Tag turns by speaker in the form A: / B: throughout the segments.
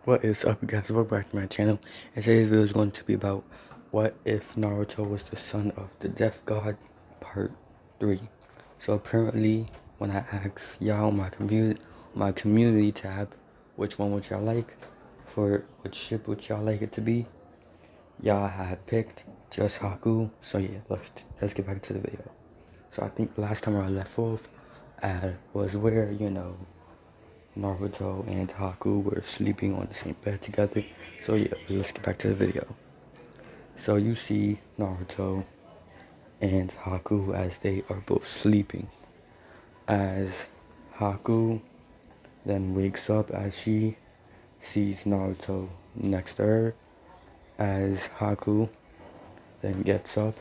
A: What is up, guys? Welcome back to my channel. And today's video is going to be about what if Naruto was the son of the Death God, part 3. So apparently, when I asked y'all on my community tab, which one would y'all like, for which ship would y'all like it to be, y'all had picked just Haku. So yeah, let's get back to the video. So I think last time I left off, was where Naruto and Haku were sleeping on the same bed together. So yeah, let's get back to the video. So you see Naruto and Haku as they are both sleeping. As Haku then wakes up as she sees Naruto next to her. As Haku then gets up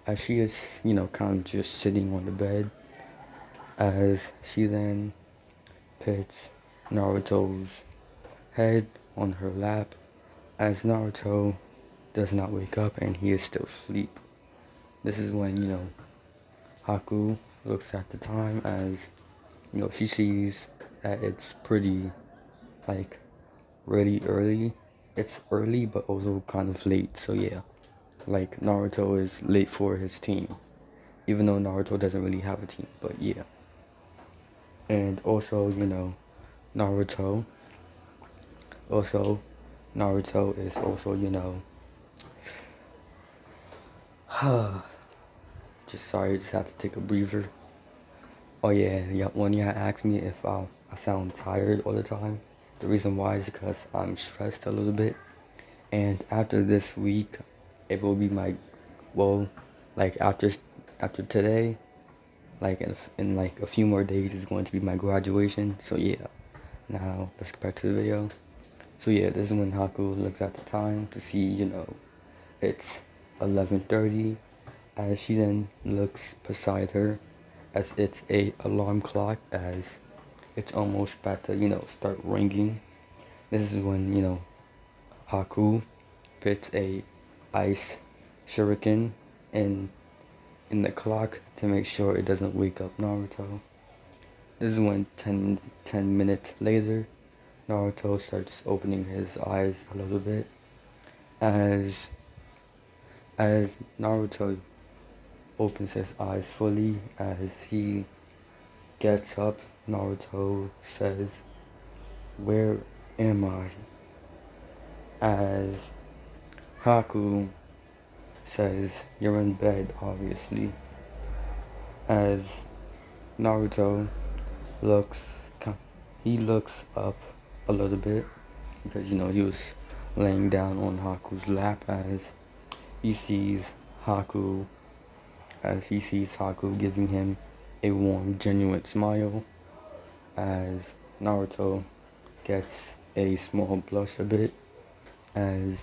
A: as she is, kind of just sitting on the bed. As she then puts Naruto's head on her lap, as Naruto does not wake up and he is still asleep. This is when, Haku looks at the time as, she sees that it's pretty, like, really early. It's early, but also kind of late, so yeah. Like, Naruto is late for his team, even though Naruto doesn't really have a team, but yeah. And also, Naruto, also, Naruto is also, just sorry, just had to take a breather. Oh yeah, when you asked me if I sound tired all the time, the reason why is because I'm stressed a little bit. And after this week, it will be my, well, like after today, like in like a few more days is going to be my graduation. So yeah, now let's get back to the video. So yeah, this is when Haku looks at the time to see, it's 11:30, as she then looks beside her as it's a alarm clock, as it's almost about to, start ringing. This is when, Haku puts a ice shuriken in the clock to make sure it doesn't wake up Naruto. This is when 10 minutes later, Naruto starts opening his eyes a little bit. As Naruto opens his eyes fully, as he gets up, Naruto says, "Where am I?" As Haku says, "You're in bed, obviously." As Naruto looks, he looks up a little bit, because, he was laying down on Haku's lap, as he sees Haku, giving him a warm, genuine smile. As Naruto gets a small blush a bit, as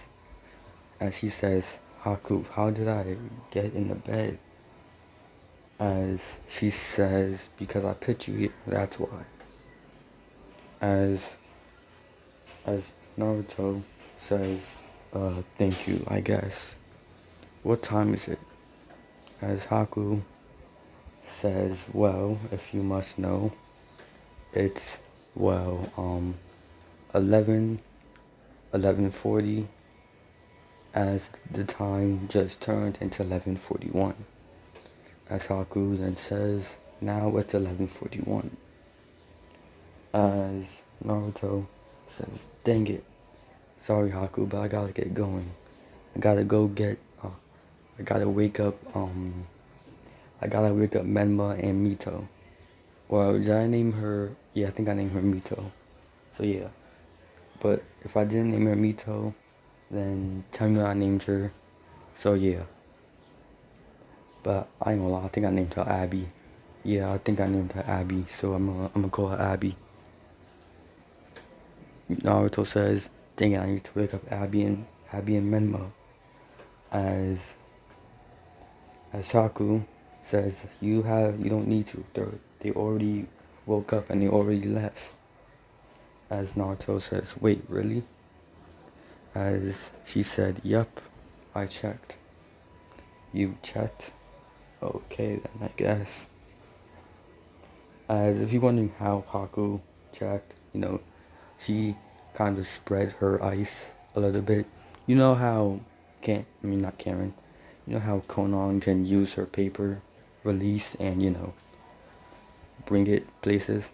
A: he says, "Haku, how did I get in the bed?" As she says, "Because I put you here, that's why." As Naruto says, "Thank you, I guess. What time is it?" As Haku says, "Well, if you must know, it's, 11:40, as the time just turned into 11:41. As Haku then says, "Now it's 11:41. As Naruto says, "Dang it. Sorry, Haku, but I gotta get going. I gotta go get, I gotta wake up, Menma and Mito." Well, did I name her? Yeah, I think I named her Mito. So yeah. But if I didn't name her Mito, then tell me I named her. So yeah. But I ain't gonna lie, I think I named her Abby. Yeah, I think I named her Abby, so I'm gonna call her Abby. Naruto says, "Dang it, I need to wake up Abby and Menma." As Saku says, you don't need to. They already woke up and they already left." As Naruto says, "Wait, really?" As she said, "Yep, I checked." "You checked? Okay, then I guess." As if you're wondering how Haku checked, she kind of spread her ice a little bit. You know how not Karen. You know how Conan can use her paper release and bring it places.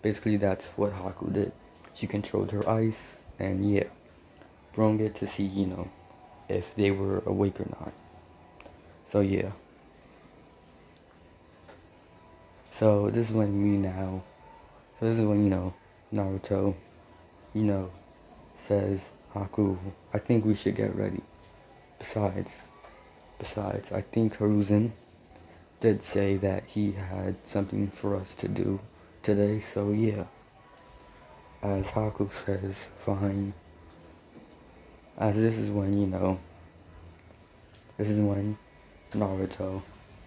A: Basically, that's what Haku did. She controlled her ice and yeah, brought it to see if they were awake or not. So yeah. So this is when we now. So this is when Naruto, you know, says, Haku, I think we should get ready. Besides, I think Hiruzen did say that he had something for us to do today, so yeah. As Haku says, fine. As this is when, this is when Naruto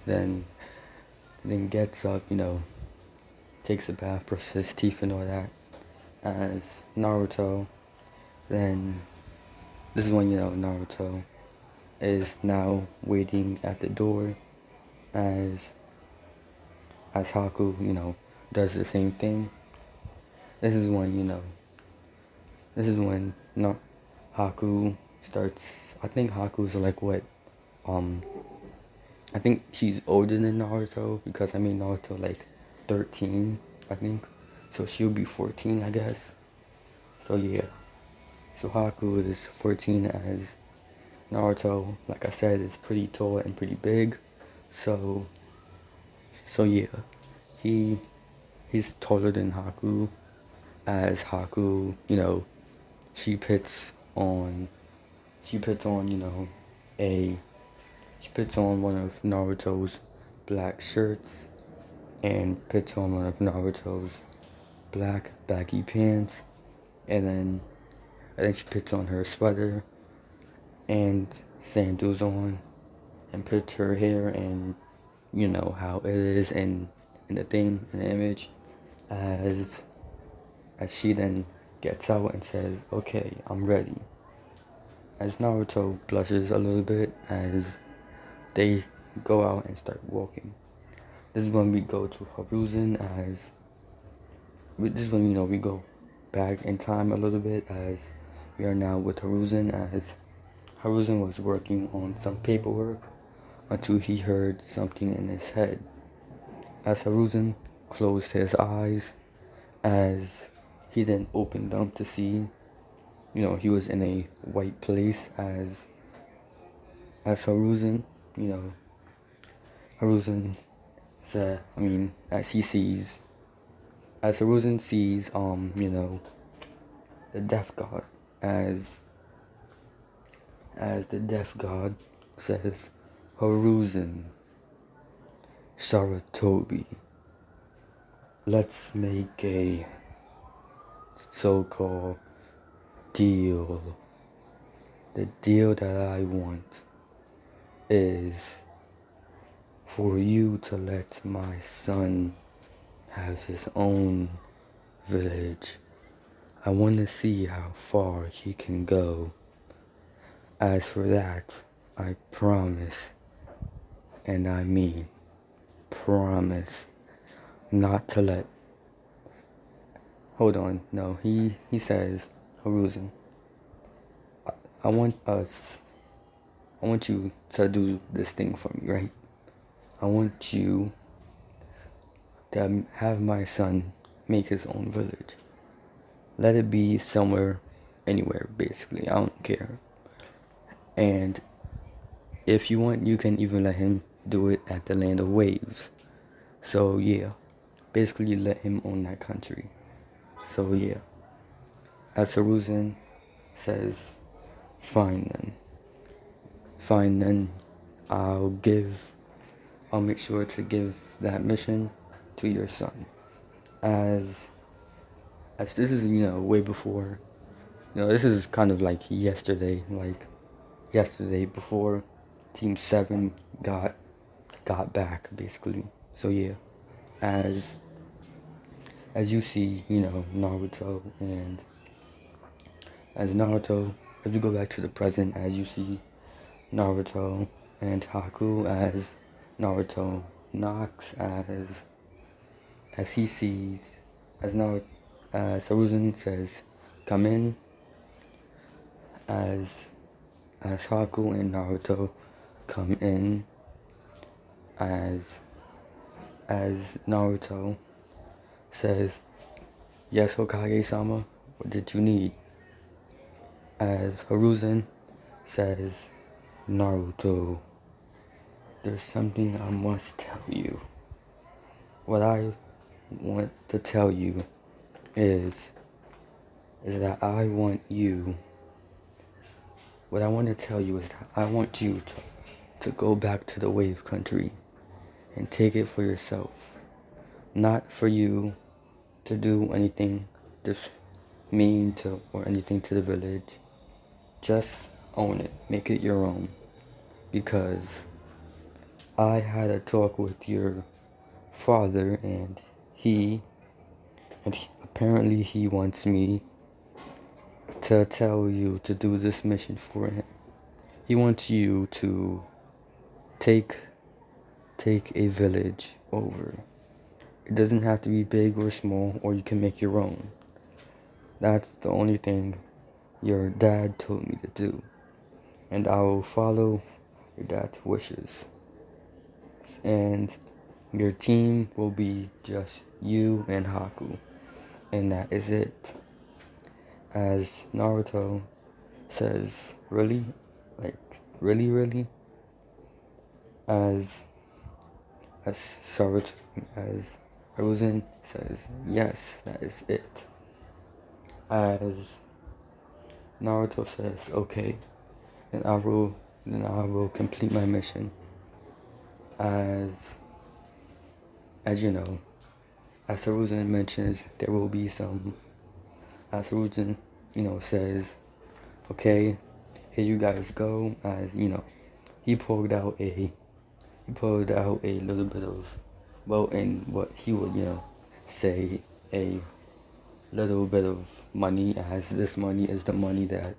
A: then gets up, takes a bath, brushes his teeth and all that. As Naruto, then this is when, Naruto is now waiting at the door as Haku, does the same thing. This is when, no, Haku starts, I think Haku's like what, I think she's older than Naruto because I made Naruto like 13, I think. So she'll be 14, I guess. So yeah. So Haku is 14 as Naruto, like I said, is pretty tall and pretty big. So yeah. He's taller than Haku as Haku, she puts on, a she puts on one of Naruto's black shirts and puts on one of Naruto's black baggy pants, and then I think she puts on her sweater and sandals on and puts her hair in, how it is in the thing, in the image, as she then gets out and says, okay, I'm ready. As Naruto blushes a little bit as they go out and start walking. This is when we go to Hiruzen this is when, we go back in time a little bit as we are now with Hiruzen as Hiruzen was working on some paperwork until he heard something in his head. As Hiruzen closed his eyes as he then opened them to see, he was in a white place as Hiruzen, Hiruzen said, as Hiruzen sees, the death god, as the death god says, Hiruzen, Saratobi, let's make a so-called deal. The deal that I want is for you to let my son have his own village. I want to see how far he can go. As for that, I promise, and I mean promise, not to let... Hold on, no, he says, Hiruzen, I want you to do this thing for me, right? I want you to have my son make his own village. Let it be somewhere, anywhere, basically. I don't care. And if you want, you can even let him do it at the land of waves. So yeah, basically let him own that country. So yeah, as Hiruzen says, fine then, I'll make sure to give that mission to your son. As this is, way before, this is kind of like yesterday before Team 7 got back, basically. So yeah, as you see, Naruto, and as we go back to the present, as you see Naruto and Haku, as Naruto knocks, as he sees, as Hiruzen says, come in, as Haku and Naruto come in, as Naruto says, "Yes, Hokage-sama, what did you need?" As Hiruzen says, "Naruto, there's something I must tell you. What I want to tell you is that I want you, what I want to tell you is that I want you to go back to the wave country and take it for yourself. Not for you to do anything just mean to or anything to the village. Just own it. Make it your own. Because I had a talk with your father apparently he wants me to tell you to do this mission for him. He wants you to take a village over. It doesn't have to be big or small, or you can make your own. That's the only thing your dad told me to do. And I will follow your dad's wishes. And your team will be just you and Haku. And that is it." As Naruto says, "Really? Like, really, really?" As Saruto, as Hiruzen says, "Yes, that is it." As Naruto says, "Okay, then I will complete my mission." As you know, as Hiruzen mentions, there will be some. As Hiruzen, says, "Okay, here you guys go." As he pulled out a little bit of, well, in what he would say, a little bit of money, as this money is the money that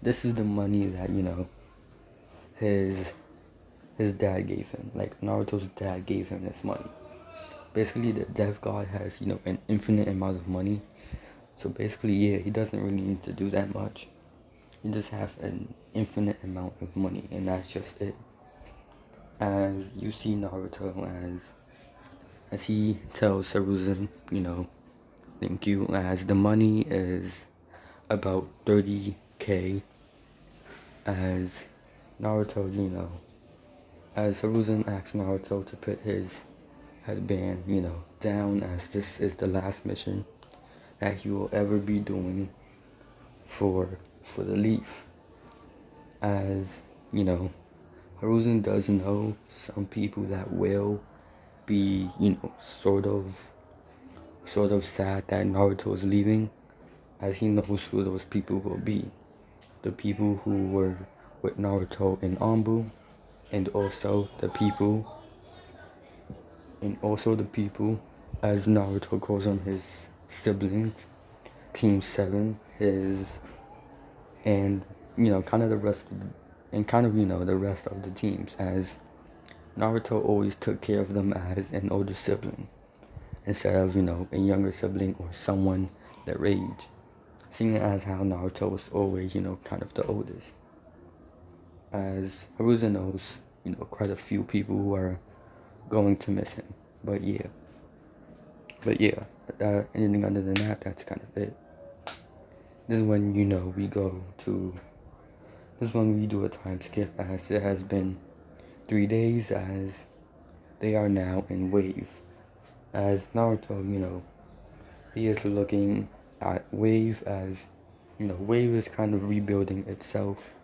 A: this is the money that his dad gave him. Like, Naruto's dad gave him this money. Basically, the death god has an infinite amount of money, so basically, yeah, he doesn't really need to do that much. He just has an infinite amount of money, and that's just it. As you see Naruto, as he tells Hiruzen, thank you, as the money is about 30K. As Naruto, as Hiruzen asks Naruto to put his headband, down, as this is the last mission that he will ever be doing for the Leaf. As Hiruzen does know some people that will be, sort of sad that Naruto is leaving, as he knows who those people will be. The people who were with Naruto in Anbu, and also the people, as Naruto calls them, his siblings, Team 7, and kind of the rest of the rest of the teams, as Naruto always took care of them as an older sibling instead of a younger sibling or someone their age, seeing as how Naruto was always kind of the oldest. As Hiruzen knows quite a few people who are going to miss him, but yeah, anything other than that, that's kind of it. This is when this is when we do a time skip, as it has been 3 days, as they are now in Wave. As Naruto, he is looking at Wave, as Wave is kind of rebuilding itself,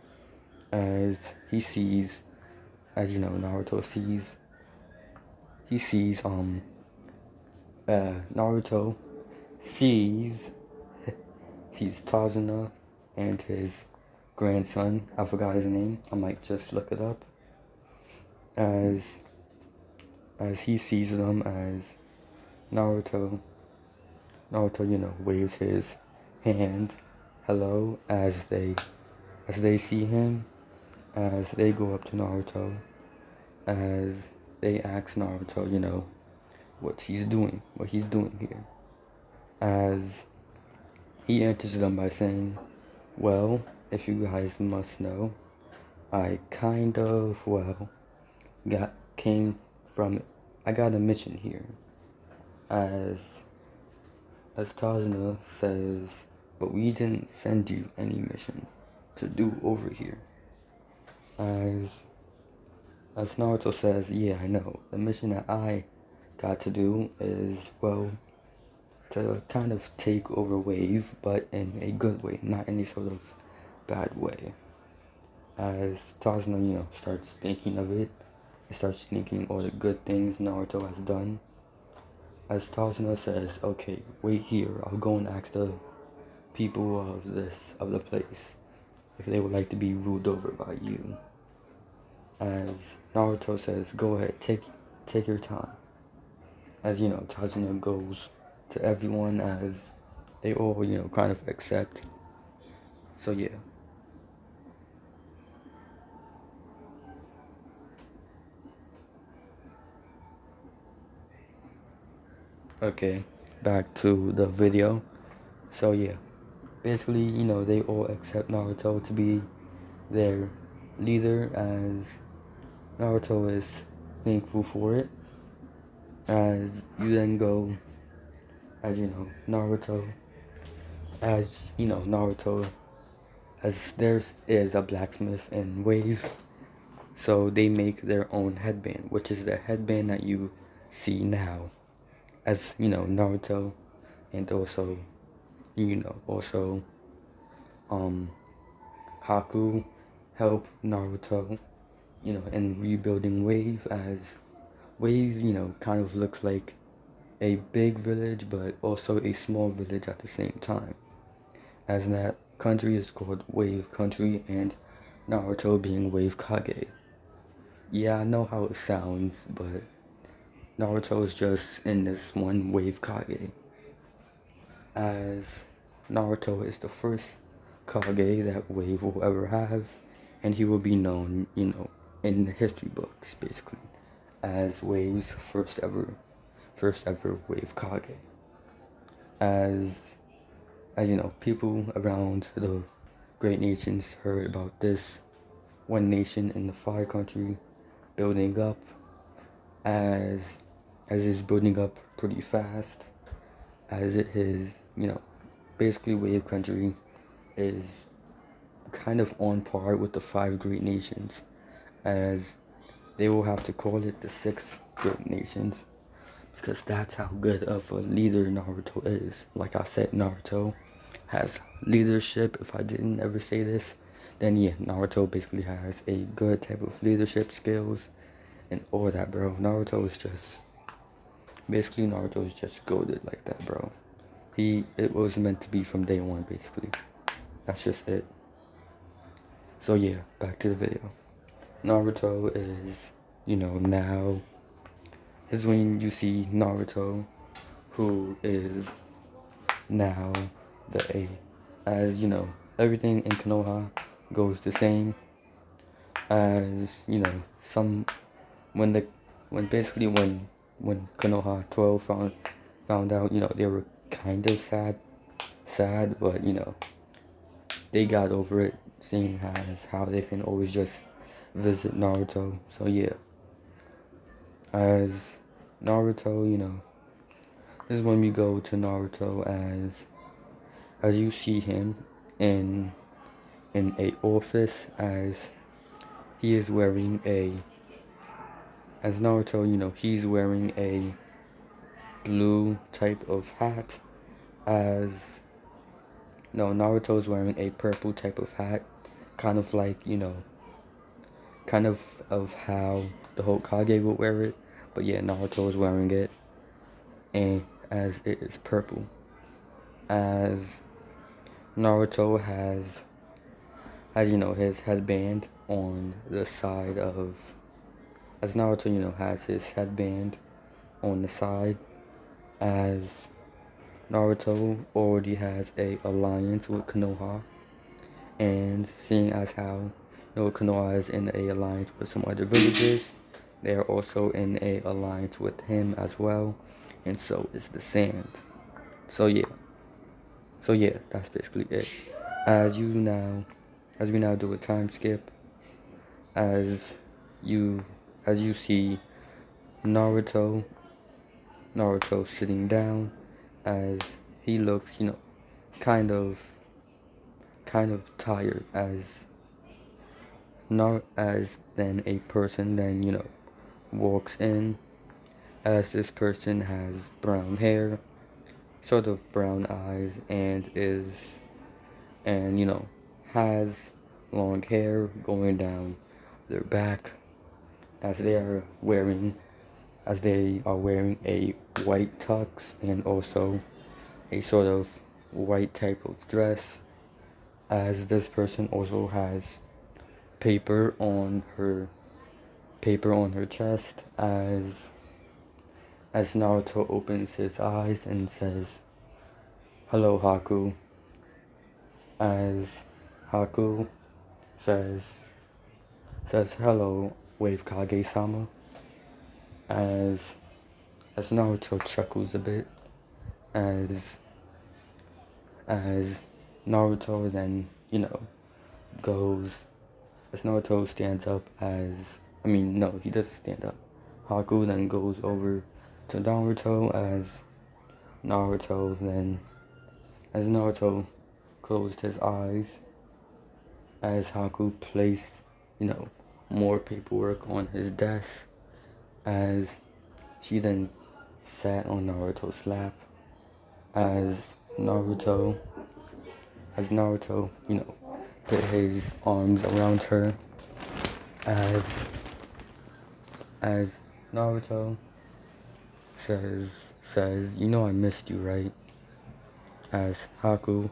A: as he sees, as Naruto sees, Naruto sees Tazuna and his grandson. I forgot his name. I might just look it up. As he sees them, as Naruto, waves his hand, hello, as they see him, as they go up to Naruto, as they ask Naruto, what he's doing here. as he answers them by saying, well, if you guys must know, I kind of, well, came from, I got a mission here. As Tazna says, but we didn't send you any mission to do over here. As Naruto says, yeah, I know. The mission that I got to do is, well, to kind of take over Wave, but in a good way, not any sort of bad way. As Tazna, starts thinking of it, he starts thinking all the good things Naruto has done. As Tazna says, okay, wait here, I'll go and ask the people of the place, if they would like to be ruled over by you. As Naruto says, go ahead, take your time. As Tazuna goes to everyone, as they all kind of accept. So yeah. Okay, back to the video. So yeah, basically they all accept Naruto to be their leader, as Naruto is thankful for it. As you then go, as Naruto, as there is a blacksmith in Wave, so they make their own headband, which is the headband that you see now. As Naruto, and also Haku help Naruto, in rebuilding Wave, as Wave, kind of looks like a big village, but also a small village at the same time. As that country is called Wave Country, and Naruto being Wave Kage. Yeah, I know how it sounds, but Naruto is just in this one Wave Kage. As Naruto is the first Kage that Wave will ever have, and he will be known, in the history books, basically, as Wave's first ever Wave Kage. As people around the great nations heard about this one nation in the Fire Country building up, as it's building up pretty fast, as it is, basically Wave Country is kind of on par with the 5 great nations, as they will have to call it the 6 great nations, because that's how good of a leader Naruto is. Like I said, Naruto has leadership. If I didn't ever say this, then yeah, Naruto basically has a good type of leadership skills and all that, bro. Naruto is just goated like that, bro. It was meant to be from day one, basically. That's just it. So yeah, back to the video. Naruto is, now is when you see Naruto, who is now as everything in Konoha goes the same, as when Konoha 12 found out, they were kind of sad, but they got over it, seeing as how they can always just visit Naruto. So yeah, as Naruto, this is when we go to Naruto, as you see him in a office, as he is wearing as Naruto, he's wearing a blue type of hat, as Naruto's wearing a purple type of hat, kind of like, kind of how the Hokage would wear it, but yeah, Naruto is wearing it, and as it is purple. As Naruto has his headband on the side of, as Naruto, has his headband on the side, as Naruto already has a alliance with Konoha, and seeing as how Konoha is in a alliance with some other villages, they are also in a alliance with him as well, and so is the Sand. So yeah. So yeah, that's basically it. As you now, as we now do a time skip, as you, as you see Naruto, Naruto sitting down, as he looks, kind of, kind of tired, as not as then a person then walks in, as this person has brown hair, sort of brown eyes, and has long hair going down their back, as they are wearing a white tux and also a sort of white type of dress, as this person also has paper on her chest, as Naruto opens his eyes and says, "Hello, Haku." As Haku says hello, Wave Kage-sama. As Naruto chuckles a bit, as as Naruto then goes, as Naruto stands up, no, he doesn't stand up. Haku then goes over to Naruto, Naruto then as Naruto closed his eyes, as Haku placed more paperwork on his desk, as she then sat on Naruto's lap, as Naruto put his arms around her, as Naruto says, I missed you, right? As Haku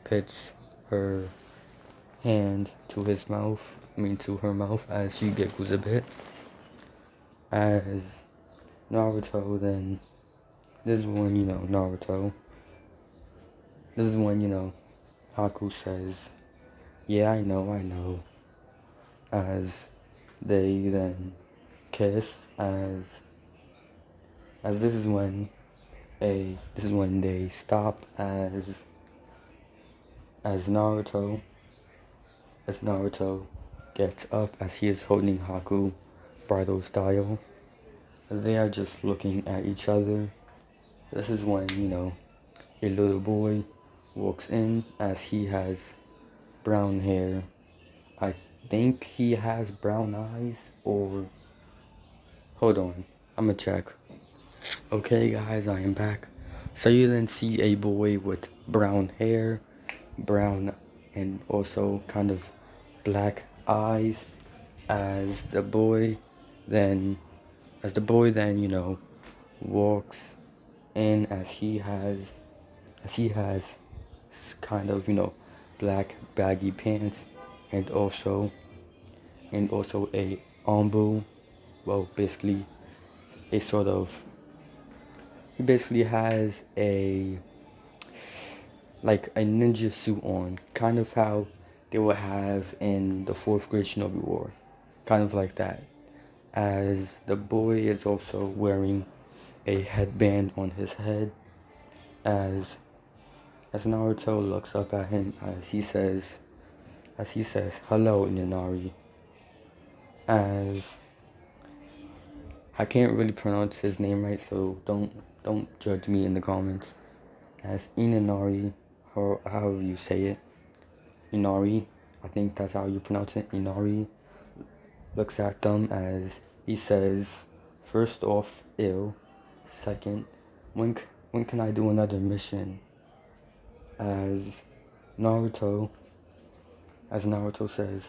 A: puts her hand to her mouth, as she giggles a bit, as Naruto then, this is when, Haku says, yeah, I know, as they then kiss, as this is when they stop, as Naruto gets up, as he is holding Haku bridal style, as they are just looking at each other. This is when a little boy walks in, as he has brown hair. I think he has brown eyes, or hold on, I'm gonna check. Okay guys, I am back. So you then see a boy with brown hair, brown and also kind of black eyes, as the boy then walks in, as he has kind of black baggy pants, and also a ombu, well, basically a sort of, he basically has like a ninja suit on, kind of how they would have in the 4th grade Shinobi War, kind of like that, as the boy is also wearing a headband on his head, as Naruto looks up at him, as he says, hello, Ninari, as I can't really pronounce his name right, so don't judge me in the comments, as Inanari, or however you say it, Inari, I think that's how you pronounce it, Inari, looks at them, as he says, first off, ill, second, when can I do another mission? As Naruto says,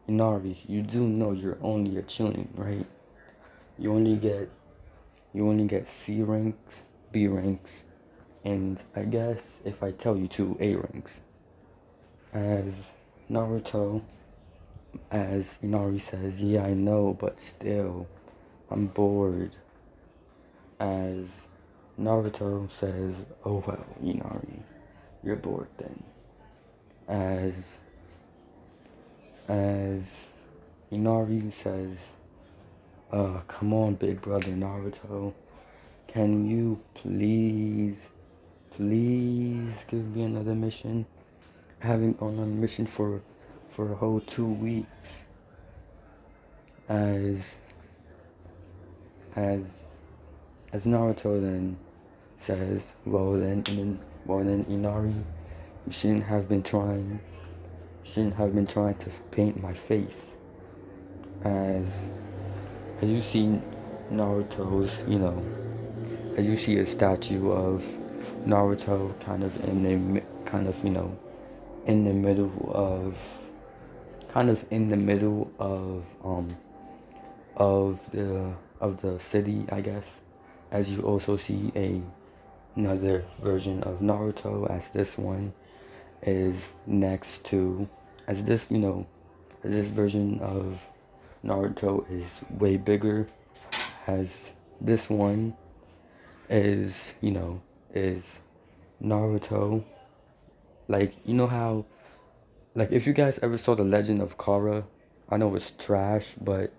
A: Inari, you do know you're only a chunin, right? You only get C ranks, B ranks, and I guess if I tell you to, A ranks. As Inari says, yeah, I know, but still, I'm bored. As Naruto says, oh well, Inari, you're bored then. As Inari says, come on, big brother Naruto, can you please please give me another mission. I haven't gone on a mission for a whole 2 weeks. As as as Naruto then says, well then Inari, you shouldn't have been trying to paint my face. As you see Naruto's, as you see a statue of Naruto kind of, in the middle of, of the city, I guess. As you also see another version of Naruto, as this one is next to, as this, as this version of Naruto is way bigger, as this one is, is Naruto. Like, you know how, like, if you guys ever saw The Legend of Korra, I know it's trash, but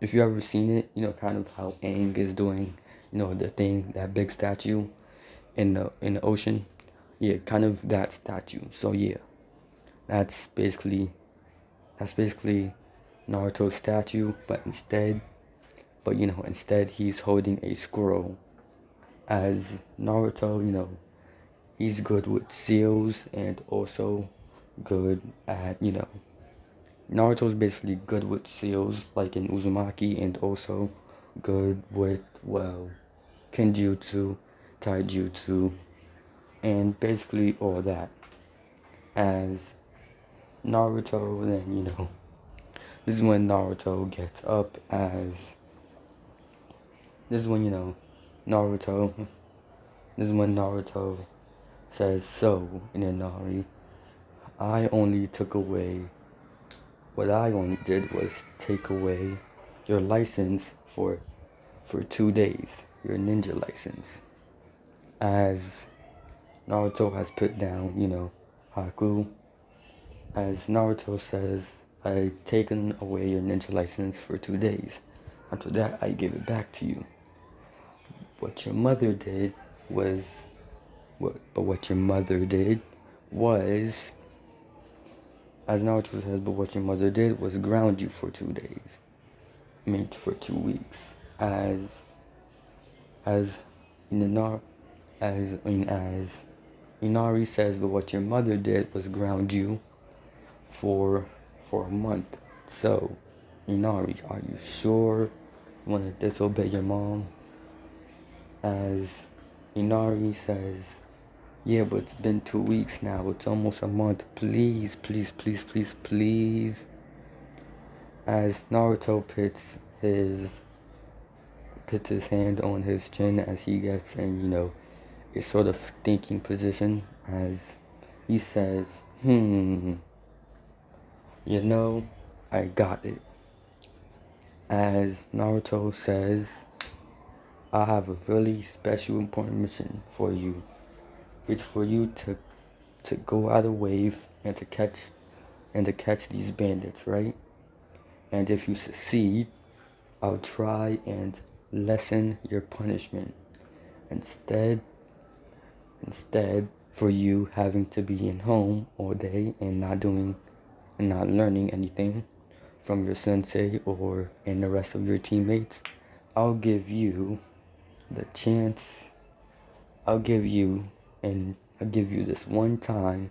A: if you ever seen it, kind of how Aang is doing, the thing, that big statue in the ocean. Yeah, kind of that statue. So yeah, that's basically Naruto's statue, but instead he's holding a scroll. As Naruto, he's good with seals and also good at, Naruto's basically good with seals, like in Uzumaki, and also good with, well, Kenjutsu, Taijutsu, and basically all that. As Naruto, then, this is when Naruto gets up this is when, Naruto, this is when Naruto says, so, in Inari, what I only did was take away your license for 2 days, your ninja license. As Naruto has put down, Haku, as Naruto says, I've taken away your ninja license for 2 days. After that, I give it back to you. What your mother did was, what your mother did was, as Naruto says, but what your mother did was ground you for 2 days. I mean, for 2 weeks. As Inari says, but what your mother did was ground you for a month. So, Inari, are you sure you want to disobey your mom? As Inari says, yeah, but it's been 2 weeks now. It's almost a month. Please, please, please, please, please. As Naruto puts his hand on his chin as he gets in, a sort of thinking position, as he says, I got it. As Naruto says, I have a really special important mission for you. It's for you to go out of wave and to catch these bandits, right? And if you succeed, I'll try and lessen your punishment. Instead for you having to be in home all day and not learning anything from your sensei or and the rest of your teammates, I'll give you this one time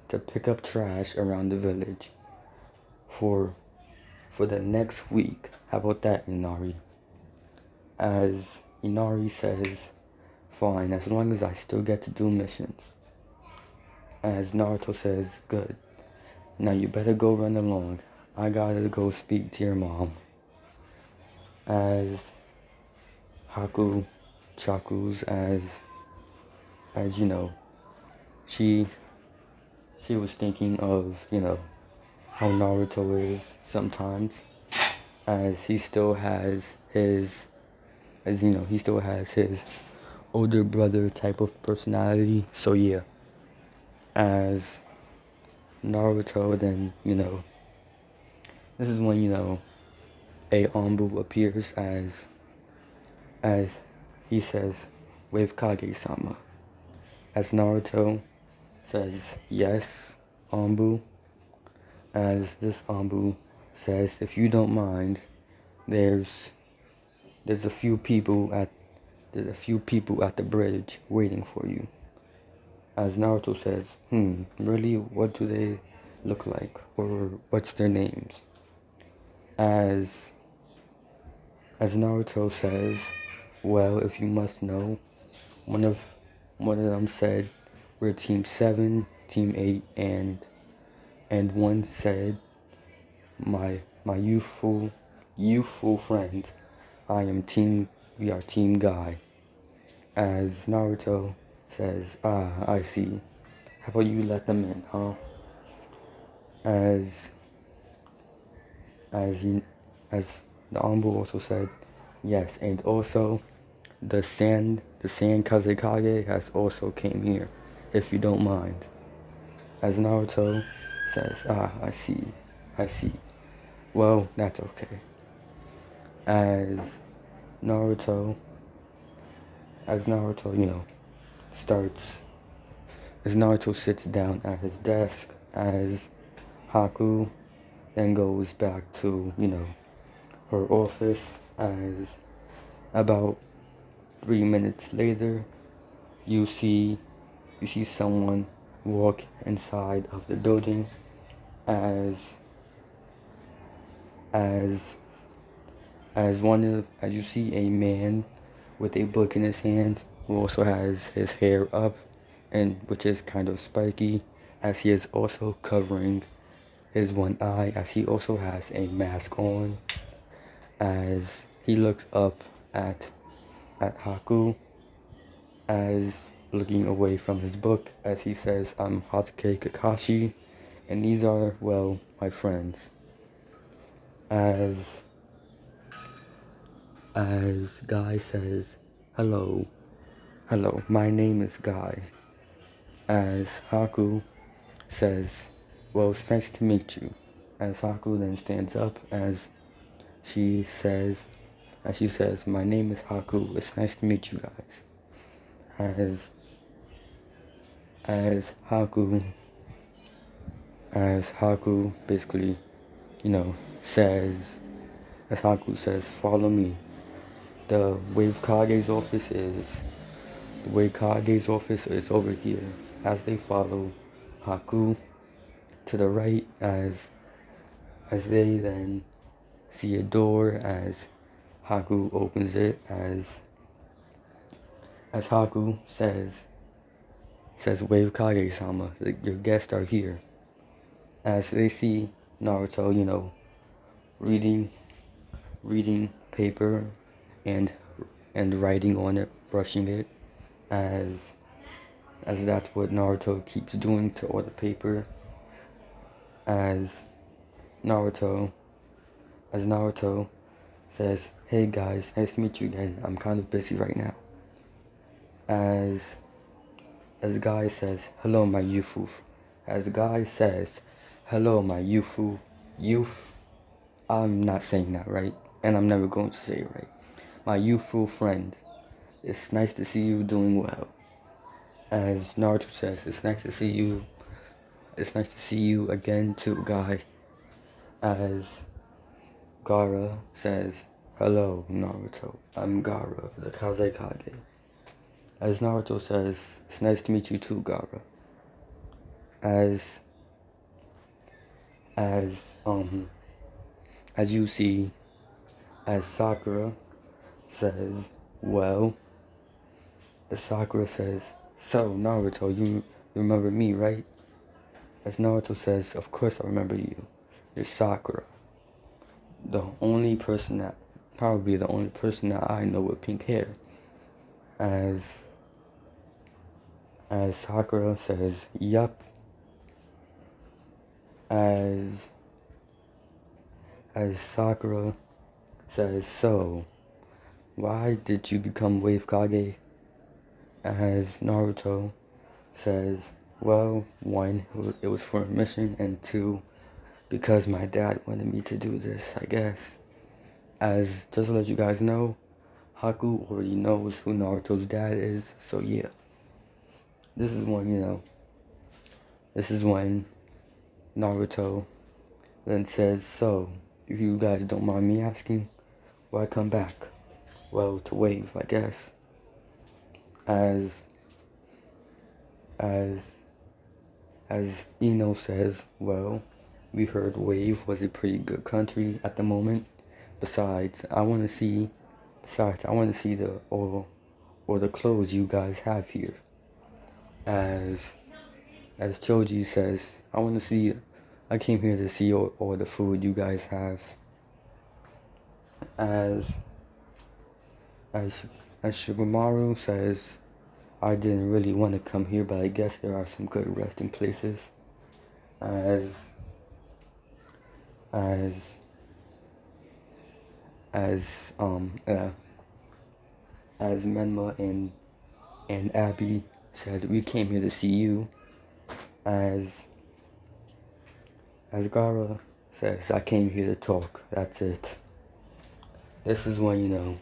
A: to pick up trash around the village for the next week. How about that, Inari? As Inari says, fine, as long as I still get to do missions. As Naruto says, good. Now you better go run along. I gotta go speak to your mom. As Haku chuckles as she was thinking of, how Naruto is sometimes, as he still has his older brother type of personality. So yeah, as Naruto, then, this is when, a Anbu appears as he says, with Kage-sama. As Naruto says, yes, Anbu. As this Anbu says, if you don't mind, there's a few people at the bridge waiting for you. As Naruto says, really? What do they look like? Or what's their names? As Naruto says, well, if you must know, one of them said we're Team 7, Team 8, and one said my youthful friend, we are Team Guy. As Naruto says, I see. How about you let them in, huh? As the Anbu also said, yes, and also the sand Kazekage has also came here, if you don't mind. As Naruto says, I see. Well, that's okay. As Naruto, as Naruto sits down at his desk, as Haku then goes back to, her office, as about 3 minutes later, you see someone walk inside of the building as you see a man with a book in his hand who also has his hair up, and which is kind of spiky, as he is also covering his one eye, as he also has a mask on, as he looks up at Haku, as looking away from his book, as he says, I'm Hatake Kakashi, and these are, well, my friends. As Guy says, hello, my name is Guy. As Haku says, well, it's nice to meet you. As Haku then stands up, as she says, my name is Haku, it's nice to meet you guys. As Haku basically, says, as Haku says, follow me. The way Kage's office is over here. As they follow Haku to the right, as they then see a door, as Haku opens it, as Haku says, Wave Kage-sama, your guests are here. As they see Naruto, reading paper and writing on it, brushing it, as that's what Naruto keeps doing to all the paper. As Naruto says, hey guys, nice to meet you again. I'm kind of busy right now. As Guy says, hello my youth. As Guy says, hello my youth. I'm not saying that right, and I'm never going to say it right. My youthful friend, it's nice to see you doing well. As Naruto says, it's nice to see you again too, Guy. As Gaara says, hello Naruto, I'm Gaara, the Kazekage. As Naruto says, it's nice to meet you too, Gaara. As you see, as Sakura says, well, as Sakura says, so Naruto, you remember me, right? As Naruto says, of course I remember you. You're Sakura. Probably the only person that I know with pink hair. As Sakura says, yup. As Sakura says, so, why did you become Wave Kage? As Naruto says, well, 1, it was for a mission, and 2, because my dad wanted me to do this, I guess. As, just to let you guys know, Haku already knows who Naruto's dad is, so yeah. This is when, this is when Naruto then says, so, if you guys don't mind me asking, why come back? Well, to wave, I guess. As, as, as Ino says, well, we heard Wave was a pretty good country at the moment. Besides, I want to see the or the clothes you guys have here. As Choji says, I came here to see all the food you guys have. As Shigemaru says, I didn't really want to come here, but I guess there are some good resting places. As Menma and Abby said, we came here to see you. As Gara says, I came here to talk. That's it. This is when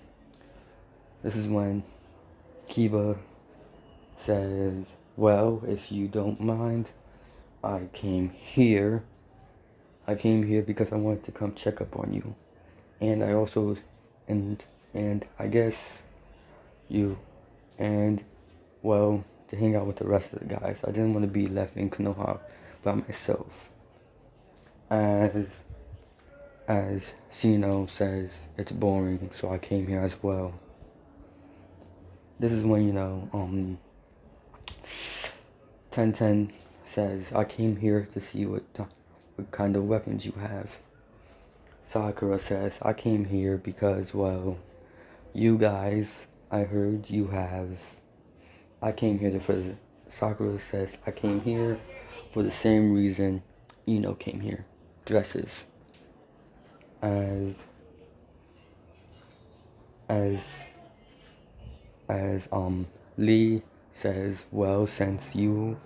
A: Kiba says, well, if you don't mind, I came here because I wanted to come check up on you. And I also, and I guess you, and, well, to hang out with the rest of the guys. I didn't want to be left in Konoha by myself. As Shino says, it's boring, so I came here as well. This is when, Tenten says, I came here to see what kind of weapons you have. Sakura says, I came here because, well, you guys, I heard you have... I came here Sakura says, I came here for the same reason Ino came here. Dresses. As Lee says, well, since you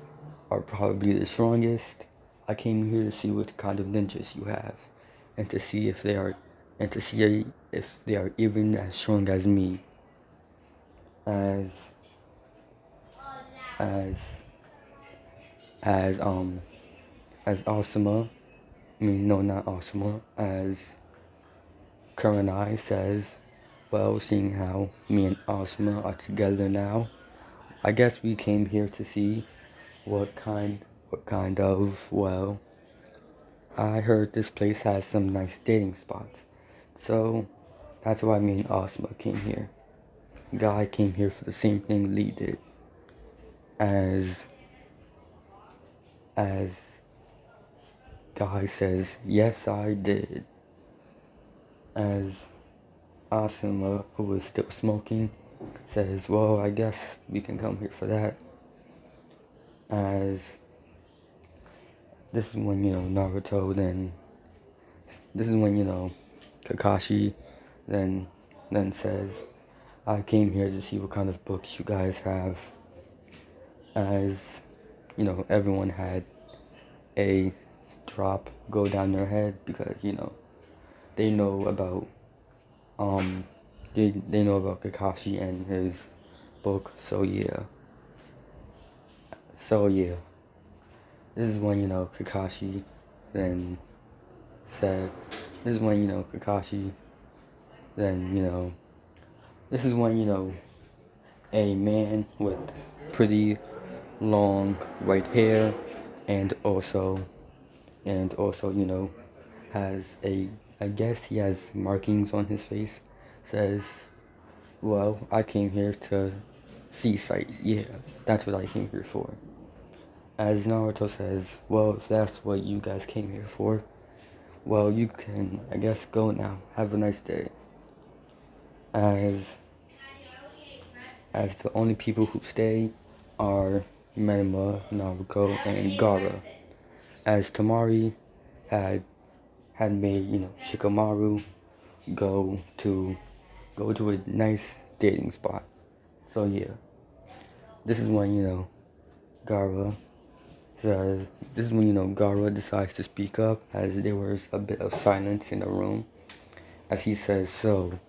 A: are probably the strongest, I came here to see what kind of ninjas you have, and to see if they are even as strong as me. As Asuma, not Asuma, as Kurenai says, well, seeing how me and Asuma are together now, I guess we came here to see what kind of, well, I heard this place has some nice dating spots. So, that's why me and Asuma came here. Guy came here for the same thing Lee did. As Guy says, yes, I did. As Asuma, who was still smoking, says, well, I guess we can come here for that. As this is when, Naruto then... This is when, Kakashi then says, I came here to see what kind of books you guys have. As, everyone had a drop go down their head because, they know about, they know about Kakashi and his book, so yeah. This is when, Kakashi then said, this is when, Kakashi then, this is when, a man with pretty long white hair and also, has I guess he has markings on his face, says, well, I came here to see sight. Yeah, that's what I came here for. As Naruto says, well, if that's what you guys came here for, well, you can, I guess, go now. Have a nice day. As the only people who stay are Menma, Naruto, and Gaara. As Tamari had made, Shikamaru go to a nice dating spot. So yeah. This is when, Gaara says, this is when, Gaara decides to speak up, as there was a bit of silence in the room. As he says, so,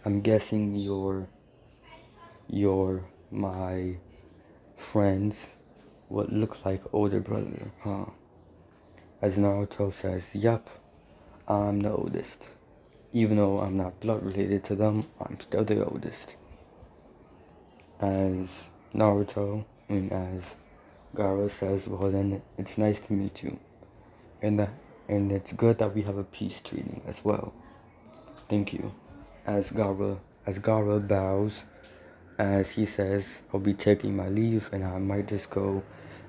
A: I'm guessing you're my friends what look like older brother, huh? As Naruto says, yup, I'm the oldest. Even though I'm not blood related to them, I'm still the oldest. As as Gaara says, well then, it's nice to meet you. And it's good that we have a peace treaty as well. Thank you. As Gaara bows, as he says, I'll be taking my leave and I might just go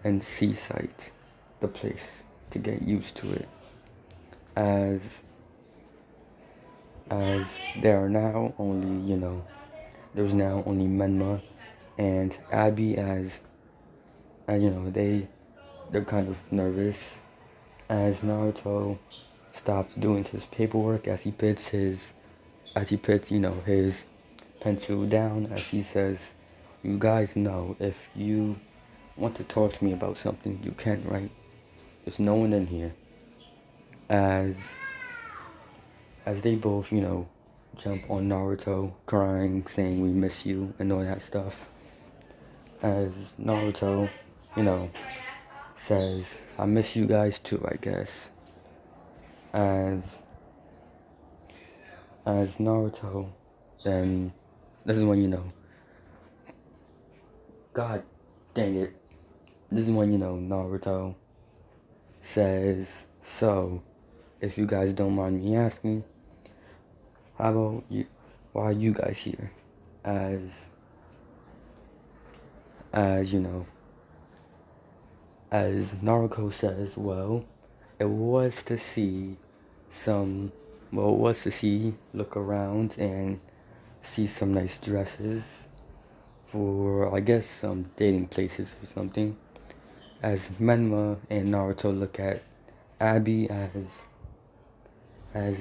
A: and sight the place to get used to it. As there are now only, there's now only Menma and Abby as they're kind of nervous as Naruto stops doing his paperwork as he puts his pencil down as he says, you guys know if you want to talk to me about something, you can, right? There's no one in here. As they both, jump on Naruto, crying, saying we miss you and all that stuff. As Naruto, says, I miss you guys too, I guess. As Naruto, then this is when God dang it. This is when Naruto says, so if you guys don't mind me asking, how about you? Why are you guys here? As as Naruto says, well, it was to see look around and see some nice dresses for, I guess, some dating places or something. As Menma and Naruto look at Abby as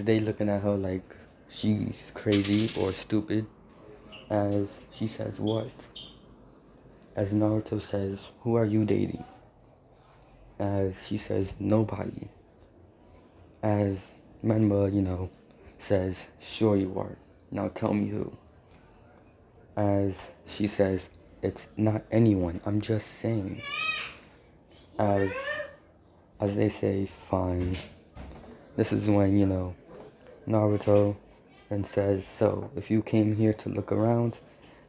A: they looking at her like she's crazy or stupid. As she says, what? As Naruto says, who are you dating? As she says, nobody. As Menma, says, sure you are. Now tell me who. As she says, it's not anyone, I'm just saying. As they say, fine. This is when, Naruto then says, so if you came here to look around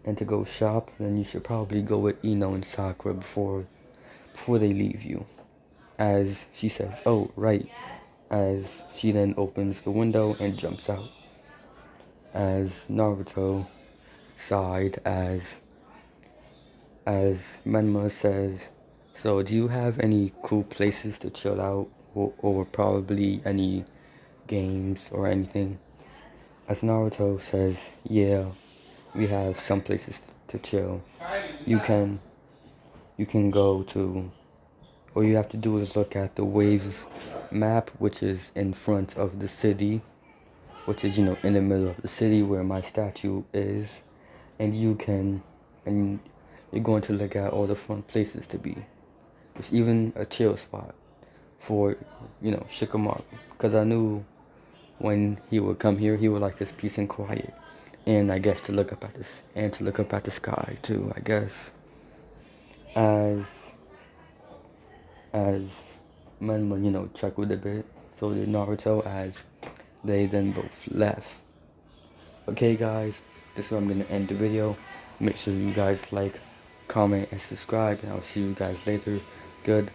A: and to go shop, then you should probably go with Ino and Sakura before they leave you. As she says, oh, right. As she then opens the window and jumps out. As Naruto sighed as Menma says, so do you have any cool places to chill out or probably any games or anything? As Naruto says, yeah, we have some places to chill. You can go to, all you have to do is look at the Waves map, which is in front of the city, which is, in the middle of the city where my statue is, and you're going to look at all the fun places to be. There's even a chill spot for, Shikamaru, because I knew when he would come here, he would like his peace and quiet, and I guess to look up at the sky too, I guess. As Menma, chuckled a bit, so did Naruto as they then both left. Okay guys, this is where I'm going to end the video. Make sure you guys like, comment, and subscribe, and I'll see you guys later. Good.